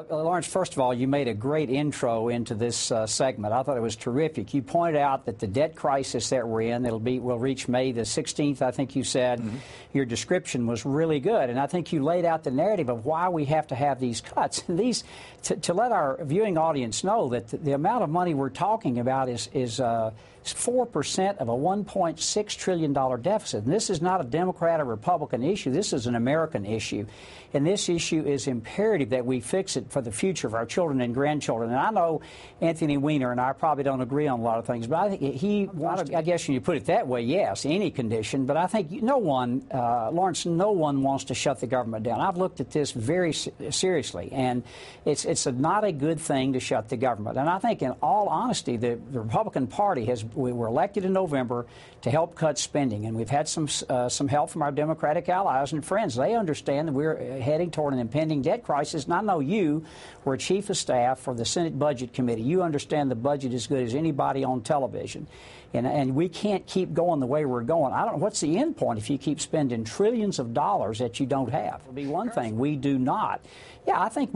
Lawrence, first of all, you made a great intro into this segment. I thought it was terrific. You pointed out that the debt crisis that we're in, will reach May the 16th, I think you said. Mm-hmm. Your description was really good, and I think you laid out the narrative of why we have to have these cuts. These to let our viewing audience know that the amount of money we're talking about is 4% of a $1.6 trillion deficit. And this is not a Democrat or Republican issue. This is an American issue. And this issue is imperative that we fix it for the future of our children and grandchildren. And I know Anthony Weiner and I probably don't agree on a lot of things, but I think I guess when you put it that way, yes, any condition. But I think Lawrence, no one wants to shut the government down. I've looked at this very seriously, and it's not a good thing to shut the government. And I think, in all honesty, the Republican Party we were elected in November to help cut spending, and we've had some help from our Democratic allies and friends. They understand that we're heading toward an impending debt crisis, and I know you were chief of staff for the Senate Budget Committee. You understand the budget as good as anybody on television. And we can't keep going the way we're going. I don't know what's the end point if you keep spending trillions of dollars that you don't have. It'll be one thing. We do not. Yeah, I think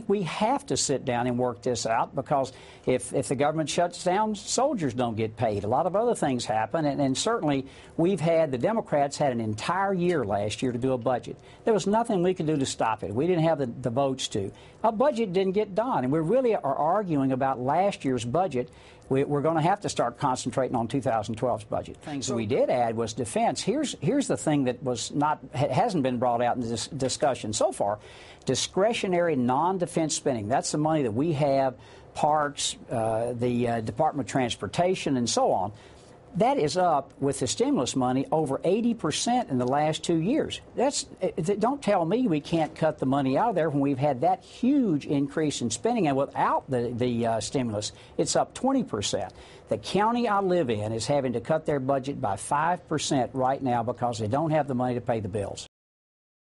we have to sit down and work this out, because if the government shuts down, soldiers don't get paid. A lot of other things happen, and certainly the Democrats had an entire year last year to do a budget. There was nothing we could do to stop it. We didn't have the votes to. Our budget didn't get done, and we really are arguing about last year's budget. We're going to have to start concentrating on 2012's budget. Things that we did add was defense. Here's the thing that hasn't been brought out in this discussion so far: discretionary non-defense spending. That's the money that we have, parks, the Department of Transportation, and so on. That is up, with the stimulus money, over 80% in the last 2 years. Don't tell me we can't cut the money out of there when we've had that huge increase in spending. And without the stimulus, it's up 20%. The county I live in is having to cut their budget by 5% right now because they don't have the money to pay the bills.